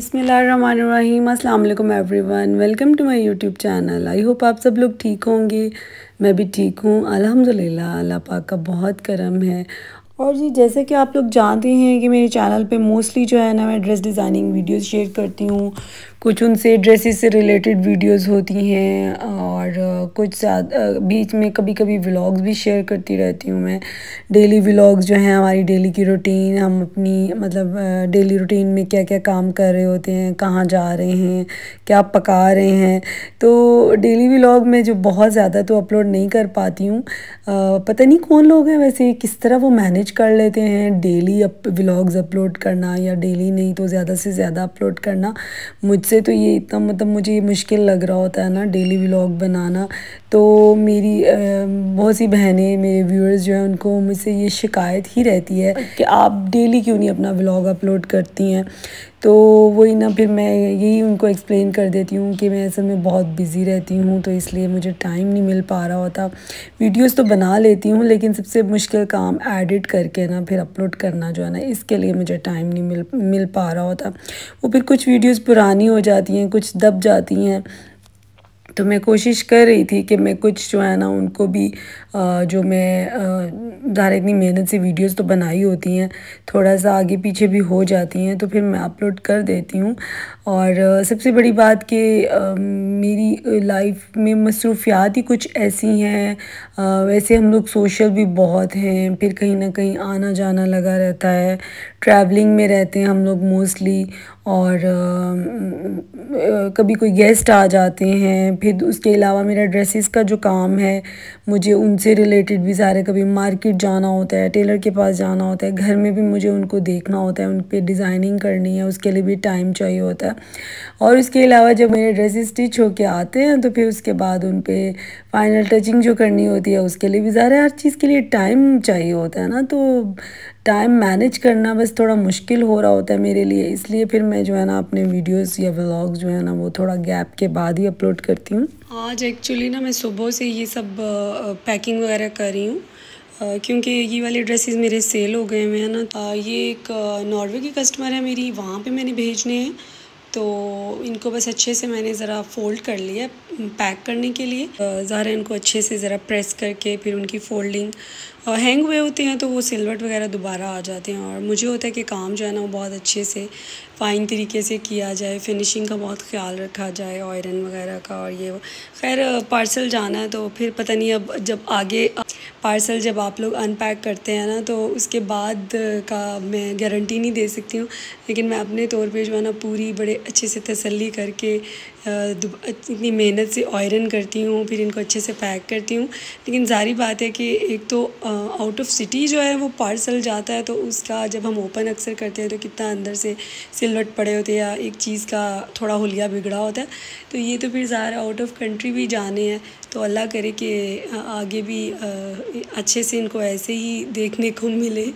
बिस्मिल्लाहिर्रहमानिर्रहीम। अस्सलाम वालेकुम everyone, welcome to my YouTube channel. I hope आप सब लोग ठीक होंगे। मैं भी ठीक हूँ अल्हम्दुलिल्लाह। अल्लाह पाक का बहुत करम है। और जी जैसे कि आप लोग जानते हैं कि मेरे चैनल पे मोस्टली जो है ना मैं ड्रेस डिज़ाइनिंग वीडियोस शेयर करती हूँ। कुछ उनसे ड्रेसेस से रिलेटेड वीडियोस होती हैं और कुछ बीच में कभी कभी व्लॉग्स भी शेयर करती रहती हूँ मैं। डेली व्लॉग्स जो हैं हमारी डेली की रूटीन, हम अपनी मतलब डेली रूटीन में क्या क्या काम कर रहे होते हैं, कहाँ जा रहे हैं, क्या पका रहे हैं। तो डेली व्लॉग में जो बहुत ज़्यादा तो अपलोड नहीं कर पाती हूँ। पता नहीं कौन लोग हैं वैसे किस तरह वो मैनेज कर लेते हैं डेली व्लॉग्स अपलोड करना, या डेली नहीं तो ज़्यादा से ज़्यादा अपलोड करना। मुझसे तो ये इतना मतलब मुझे ये मुश्किल लग रहा होता है ना डेली व्लॉग बनाना। तो मेरी बहुत सी बहनें, मेरे व्यूअर्स जो हैं उनको मुझसे ये शिकायत ही रहती है कि आप डेली क्यों नहीं अपना व्लॉग अपलोड करती हैं। तो वही ना, फिर मैं यही उनको एक्सप्लेन कर देती हूँ कि मैं असल में बहुत बिज़ी रहती हूँ तो इसलिए मुझे टाइम नहीं मिल पा रहा होता। वीडियोस तो बना लेती हूँ लेकिन सबसे मुश्किल काम एडिट करके ना फिर अपलोड करना जो है ना, इसके लिए मुझे टाइम नहीं मिल पा रहा होता। वो फिर कुछ वीडियोस पुरानी हो जाती हैं, कुछ दब जाती हैं। तो मैं कोशिश कर रही थी कि मैं कुछ जो है ना उनको भी जो मैं ज़ाहिर इतनी मेहनत से वीडियोस तो बनाई होती हैं, थोड़ा सा आगे पीछे भी हो जाती हैं तो फिर मैं अपलोड कर देती हूँ। और सबसे बड़ी बात कि मेरी लाइफ में मसरूफियात ही कुछ ऐसी हैं। वैसे हम लोग सोशल भी बहुत हैं, फिर कहीं ना कहीं आना जाना लगा रहता है, ट्रैवलिंग में रहते हैं हम लोग मोस्टली। और कभी कोई गेस्ट आ जाते हैं। फिर उसके अलावा मेरा ड्रेसेस का जो काम है, मुझे उनसे रिलेटेड भी सारे, कभी मार्केट जाना होता है, टेलर के पास जाना होता है, घर में भी मुझे उनको देखना होता है, उन पर डिज़ाइनिंग करनी है, उसके लिए भी टाइम चाहिए होता है। और इसके अलावा जब मेरे ड्रेसेस स्टिच होके आते हैं तो फिर उसके बाद उन पर फाइनल टचिंग जो करनी होती है उसके लिए भी ज़्यादा हर चीज़ के लिए टाइम चाहिए होता है ना। तो टाइम मैनेज करना बस थोड़ा मुश्किल हो रहा होता है मेरे लिए, इसलिए फिर मैं जो है ना अपने वीडियोस या व्लॉग्स जो है ना वो थोड़ा गैप के बाद ही अपलोड करती हूँ। आज एक्चुअली ना मैं सुबह से ये सब पैकिंग वगैरह कर रही हूँ क्योंकि ये वाले ड्रेसेस मेरे सेल हो गए हुए हैं ना। ये एक नॉर्वे की कस्टमर है मेरी, वहाँ पे मैंने भेजने हैं। तो इनको बस अच्छे से मैंने ज़रा फ़ोल्ड कर लिया पैक करने के लिए। ज़रा इनको अच्छे से ज़रा प्रेस करके फिर उनकी फ़ोल्डिंग, हैंग हुए होते हैं तो वो सिलवट वगैरह दोबारा आ जाते हैं। और मुझे होता है कि काम जो है ना वो बहुत अच्छे से फ़ाइन तरीके से किया जाए, फिनिशिंग का बहुत ख्याल रखा जाए, आयरन वगैरह का। और ये खैर पार्सल जाना है तो फिर पता नहीं अब जब आगे पार्सल जब आप लोग अनपैक करते हैं ना तो उसके बाद का मैं गारंटी नहीं दे सकती हूँ। लेकिन मैं अपने तौर पे जो है ना पूरी बड़े अच्छे से तसल्ली करके इतनी मेहनत से आयरन करती हूँ, फिर इनको अच्छे से पैक करती हूँ। लेकिन ज़ाहिर बात है कि एक तो आउट ऑफ सिटी जो है वो पार्सल जाता है तो उसका जब हम ओपन अक्सर करते हैं तो कितना अंदर से सिलवट पड़े होते हैं या एक चीज़ का थोड़ा हुलिया बिगड़ा होता है। तो ये तो फिर ज़ाहिर आउट ऑफ कंट्री भी जाने हैं तो अल्लाह करे कि आगे भी अच्छे से इनको ऐसे ही देखने को मिले।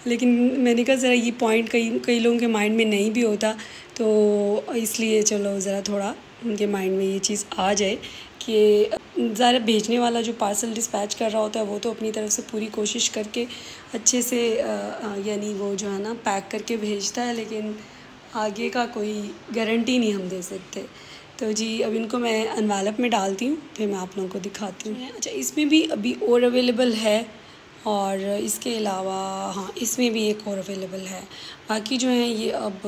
लेकिन मैंने कहा ज़रा ये पॉइंट कई लोगों के माइंड में नहीं भी होता, तो इसलिए चलो ज़रा थोड़ा उनके माइंड में ये चीज़ आ जाए कि ज़रा भेजने वाला जो पार्सल डिस्पैच कर रहा होता है वो तो अपनी तरफ से पूरी कोशिश करके अच्छे से यानी वो जो है ना पैक करके भेजता है, लेकिन आगे का कोई गारंटी नहीं हम दे सकते। तो जी अब इनको मैं एनवेलप में डालती हूँ, फिर मैं आप लोगों को दिखाती हूँ। अच्छा, इसमें भी अभी और अवेलेबल है और इसके अलावा हाँ इसमें भी एक और अवेलेबल है, बाकी जो हैं ये अब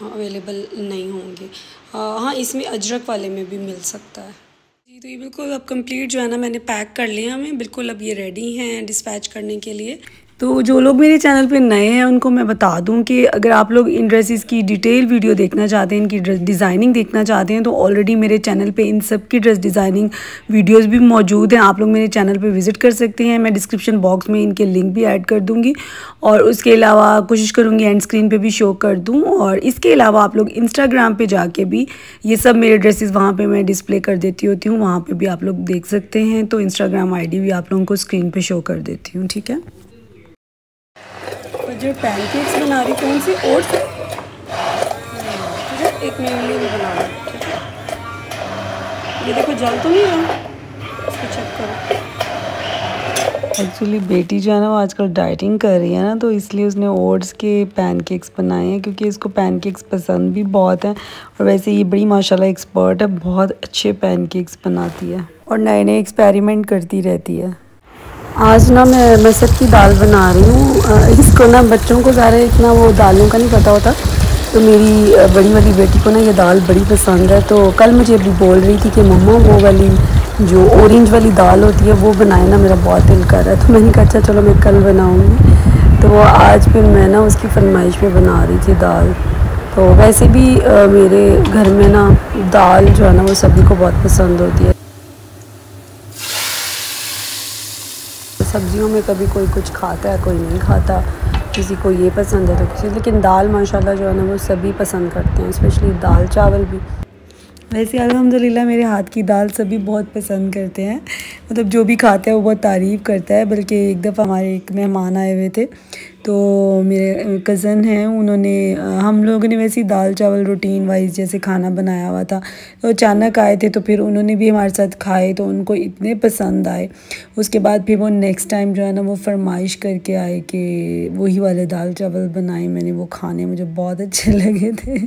अवेलेबल नहीं होंगे। हाँ इसमें अजरक वाले में भी मिल सकता है जी। तो ये बिल्कुल अब कंप्लीट जो है ना मैंने पैक कर लिया हमें, बिल्कुल अब ये रेडी हैं डिस्पैच करने के लिए। तो जो लोग मेरे चैनल पे नए हैं उनको मैं बता दूं कि अगर आप लोग इन ड्रेसेस की डिटेल वीडियो देखना चाहते हैं, इनकी ड्रेस डिज़ाइनिंग देखना चाहते हैं तो ऑलरेडी मेरे चैनल पे इन सब की ड्रेस डिज़ाइनिंग वीडियोस भी मौजूद हैं। आप लोग मेरे चैनल पे विज़िट कर सकते हैं, मैं डिस्क्रिप्शन बॉक्स में इनके लिंक भी ऐड कर दूँगी और उसके अलावा कोशिश करूँगी एंड स्क्रीन पर भी शो कर दूँ। और इसके अलावा आप लोग इंस्टाग्राम पर जाके भी ये सब मेरे ड्रेसेस वहाँ पर मैं डिस्प्ले कर देती होती हूँ, वहाँ पर भी आप लोग देख सकते हैं। तो इंस्टाग्राम ID भी आप लोगों को स्क्रीन पर शो कर देती हूँ, ठीक है। जो पैनकेक्स बना रही कौन सी ओट्स है, एक मेरे लिए भी बना रही, ठीक है। ये देखो जल तो नहीं रहा, इसको चेक करो। एक्चुअली बेटी जो है ना वो आजकल डाइटिंग कर रही है ना, तो इसलिए उसने ओट्स के पैनकेक्स बनाए हैं क्योंकि इसको पैनकेक्स पसंद भी बहुत हैं। और वैसे ये बड़ी माशाल्लाह एक्सपर्ट है, बहुत अच्छे पैनकेक्स बनाती है और नए नए एक्सपेरिमेंट करती रहती है। आज ना मैं मसर की दाल बना रही हूँ। इसको ना बच्चों को ज़्यादा इतना वो दालों का नहीं पता होता, तो मेरी बड़ी वाली बेटी को ना ये दाल बड़ी पसंद है। तो कल मुझे अभी बोल रही थी कि मम्मा वो वाली जो ऑरेंज वाली दाल होती है वो बनाए ना, मेरा बहुत दिल कर रहा है। तो मैंने कहा अच्छा चलो मैं कल बनाऊँगी। तो वो आज फिर मैं ना उसकी फरमाइश पे बना रही थी दाल। तो वैसे भी मेरे घर में ना दाल जो है ना वो सभी को बहुत पसंद होती है। सब्जियों में कभी कोई कुछ खाता है, कोई नहीं खाता, किसी को ये पसंद है तो किसी, लेकिन दाल माशाल्लाह जो है ना वो सभी पसंद करते हैं, स्पेशली दाल चावल भी। वैसे अल्हम्दुलिल्लाह मेरे हाथ की दाल सभी बहुत पसंद करते हैं, मतलब जो भी खाता है वो बहुत तारीफ़ करता है। बल्कि एक दफ़ा हमारे एक मेहमान आए हुए थे, तो मेरे कज़न हैं उन्होंने हम लोगों ने वैसे ही दाल चावल रूटीन वाइज जैसे खाना बनाया हुआ था, तो अचानक आए थे तो फिर उन्होंने भी हमारे साथ खाए तो उनको इतने पसंद आए। उसके बाद फिर वो नेक्स्ट टाइम जो है ना वो फरमाइश करके आए कि वही वाले दाल चावल बनाए, मैंने वो खाने मुझे बहुत अच्छे लगे थे।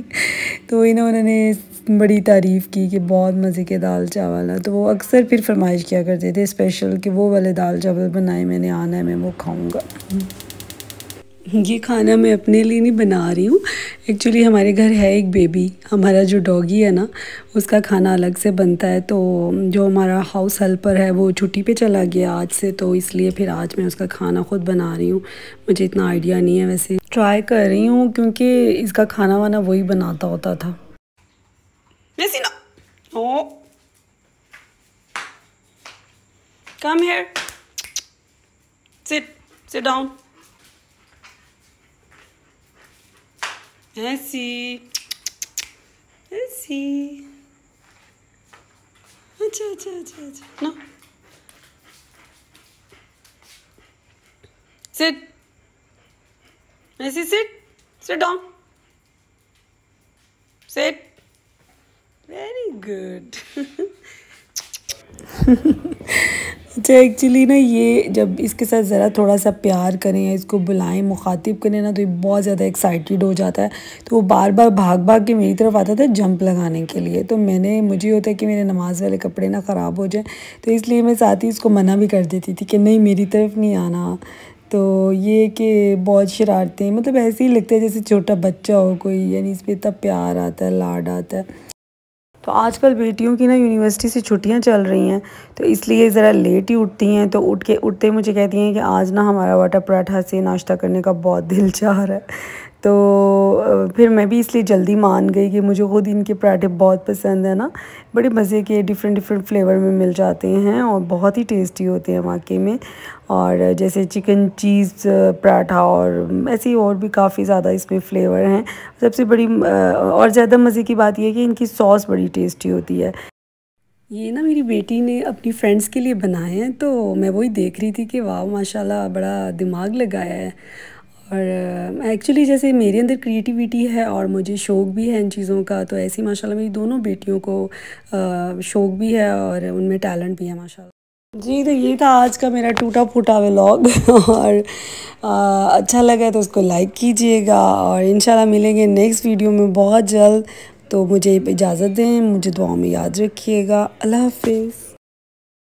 तो उन्होंने बड़ी तारीफ़ की कि बहुत मज़े के दाल चावल है, तो वो अक्सर फिर फरमाइश किया करते थे स्पेशल कि वो वाले दाल चावल बनाए, मैंने आना है, मैं वो खाऊंगा। ये खाना मैं अपने लिए नहीं बना रही हूँ, एक्चुअली हमारे घर है एक बेबी, हमारा जो डॉगी है ना उसका खाना अलग से बनता है। तो जो हमारा हाउस हेल्पर है वो छुट्टी पे चला गया आज से, तो इसलिए फिर आज मैं उसका खाना ख़ुद बना रही हूँ। मुझे इतना आइडिया नहीं है, वैसे ट्राई कर रही हूँ क्योंकि इसका खाना वाना वही बनाता होता था। Messina. Oh. Come here. Sit. Sit down. Essie. Essie. अच्छा अच्छा अच्छा अच्छा. No. Sit. Essie, sit. Sit down. Sit. Very good. अच्छा एक्चुअली ना ये जब इसके साथ ज़रा थोड़ा सा प्यार करें या इसको बुलाएं, मुखातिब करें ना, तो ये बहुत ज़्यादा एक्साइटेड हो जाता है। तो वो बार बार भाग भाग के मेरी तरफ आता था जंप लगाने के लिए। तो मुझे होता है कि मेरे नमाज वाले कपड़े ना ख़राब हो जाए, तो इसलिए मैं साथ ही इसको मना भी कर देती थी कि नहीं मेरी तरफ नहीं आना। तो ये कि बहुत शरारतें, मतलब ऐसे ही लगता है जैसे छोटा बच्चा हो कोई, यानी इस पर इतना प्यार आता है, लाड आता है। तो आजकल बेटियों की ना यूनिवर्सिटी से छुट्टियां चल रही हैं, तो इसलिए ज़रा लेट ही उठती हैं। तो उठते मुझे कहती हैं कि आज ना हमारा वाटर पराठा से नाश्ता करने का बहुत दिल चाह रहा है। तो फिर मैं भी इसलिए जल्दी मान गई कि मुझे खुद इनके पराठे बहुत पसंद है ना, बड़े मज़े के डिफरेंट डिफरेंट फ्लेवर में मिल जाते हैं और बहुत ही टेस्टी होते हैं वाकई में। और जैसे चिकन चीज़ पराठा और ऐसे ही और भी काफ़ी ज़्यादा इसमें फ्लेवर हैं। सबसे बड़ी और ज़्यादा मज़े की बात यह है कि इनकी सॉस बड़ी टेस्टी होती है। ये ना मेरी बेटी ने अपनी फ्रेंड्स के लिए बनाए हैं, तो मैं वही देख रही थी कि वाह माशाल्लाह बड़ा दिमाग लगाया है। और एक्चुअली जैसे मेरे अंदर क्रिएटिविटी है और मुझे शौक़ भी है इन चीज़ों का, तो ऐसे ही माशाल्लाह मेरी दोनों बेटियों को शौक़ भी है और उनमें टैलेंट भी है माशाल्लाह। जी, तो ये था आज का मेरा टूटा फूटा व्लॉग। और अच्छा लगा तो उसको लाइक कीजिएगा और इंशाल्लाह मिलेंगे नेक्स्ट वीडियो में बहुत जल्द। तो मुझे इजाज़त दें, मुझे दुआ में याद रखिएगा। अल्लाह हाफ़िज़।